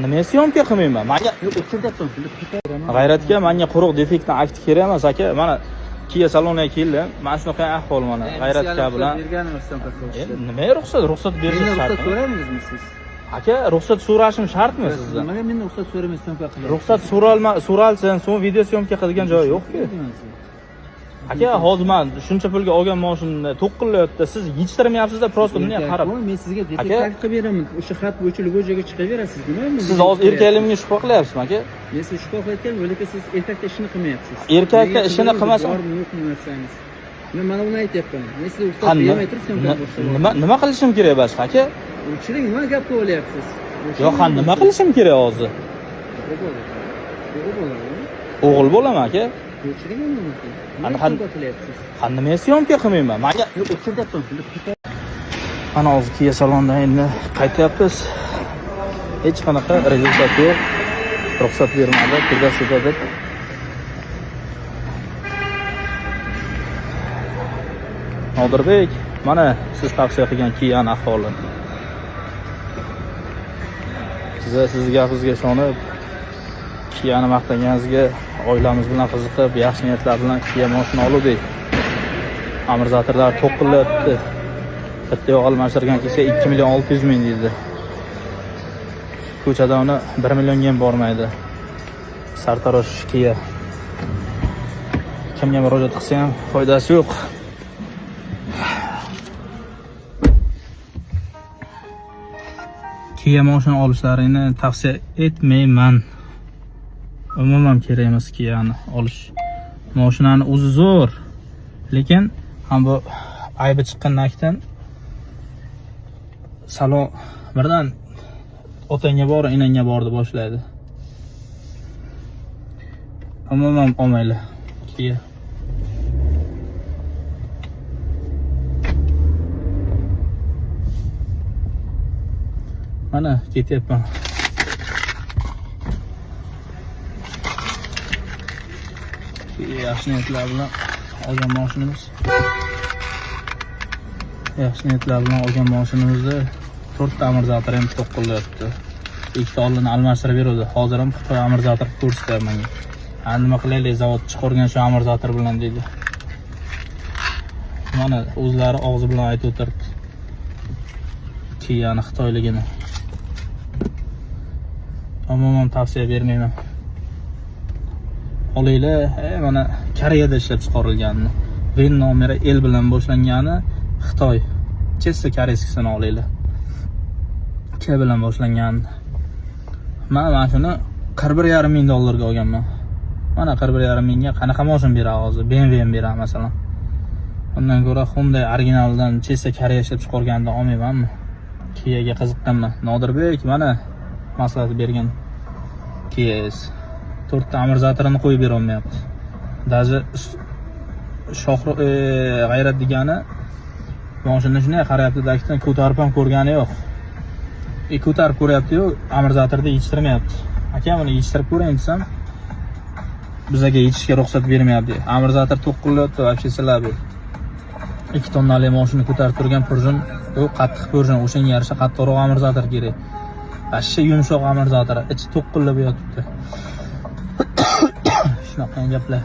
Nima syomka qilmayman? Menga G'ayratga menga quruq defektdan akti kerak emas aka. Mana Kia saloniga keldim. Mana shunaqa ahvol mana. G'ayratga bilan nima ruxsat berish shart. Ruxsat so'raymizmi siz? Aka, ruxsat so'rashim shartmi sizdan? Nimaga mendan ruxsat so'ramaysiz qilib? Ruxsat so'ralsin, so'ng video syomka qiladigan joyi yo'q-ku. Aka, hozir men shuncha pulga olgan mashinani to'q qilyapti. Siz yechtirmayapsiz-da, prosta bunga qarab. Men sizga defekt qilib beraman. O'sha xat bo'yicha joyga chiqaverasiz. Nima? Siz hozir erkakligimga shubha qilyapsizmi, aka? Men siz shubha qilayotganim, lekin siz erkakda ishini qilmayapsiz. Erkakda ishini qilmasa, yo'qmi narsangiz? Men mana buni aytyapman. Men sizga ruxsat bermay turibsizmi? Nima qilishim kerak boshqa, aka? O'chiring, nima gap qilyapsiz? Yo'q, nima qilishim kerak hozir? O'g'il bo'laman, aka. O'chiring uni. Nima syomka qilmayman? Menga ana hozir Kia salondan endi qaytyapmiz. Hech qanaqa rezultat yo'q. Ruxsat bermadi, tugasa deb. Nodirbek, mana siz tavsiya qilgan Kia'ni ahvoli. Siz gapingizga ishonib, Kia'ni maqtaganingizga oilamiz bilan qiziqib, yaxshi niyatlar bilan Kia mashina oldik. Amortizatorlar to'q qilyapti. Bitta yo'q almashtirgan kelsa 2.600.000 deydi. Ko'chada uni 1 millionga ham bormaydi. Sartarosh Kia. Kimga murojaat qilsa ham foydasi yo'q. Kia mashina olishlarini tavsiya etmayman. Umuman kerak emas Kia'ni olish. Mashinani o'zi zo'r, lekin ham bu aybi chiqqandan keyin salon birdan otangga bor, enangga bordi boshlaydi. Umuman olmaylar Kia. Mana ketyapman. Yaxshi niyatlar bilan olgan mashinamiz. Yaxshi niyatlar bilan olgan mashinamizda 4 ta amortizator ham to'q qilyapti. 2 ta oldini almashtirib berdi. Hozir ham Xitoy amortizator ko'rsatyapti menga. Nima qilaylik, zavod chiqargan shu amortizator bilan deydi. Mana o'zlari og'zi bilan aytib o'tirdi. Kia'ni Xitoyligini. Umuman tavsiya bermayman. Olinglar, mana Koreyada ishlab chiqarilganini. Ven nomeri L bilan boshlangani Xitoy. Chessa koreyskisini olinglar. K bilan boshlangan. Mana shuni 41.5 ming dollarga olganman. Mana 41.5 mingga qanaqa mashina beradi hozir? BMW ham beradi masalan. Undan ko'ra Hyundai originaldan Chessa Koreya ishlab chiqarganini olmaymanmi? Kia'ga qiziqqanman. Nodirbek mana maslahat bergan Kia S 4 ta amortizatorini qo'yib bera olmayapti. Даже Shohruh G'ayrat degani mashina shunday qarayapti, dakdan ko'tarib ham ko'rgani yo'q. Ko'tarib ko'ryapti-yu, amortizatorda yechtirmayapti. Aka, buni yechtirib ko'ring desam, bizga yechishga ruxsat bermayapti. Amortizator to'q qilyapti, вообще silabi. 2 tonnali mashina ko'tarib turgan prujin, u qattiq prujin, o'shanga yarasha qattiqroq amortizator kerak. Ashcha yumshoq amortizator, ichi to'q qilib yotibdi. Shunaqa gaplar.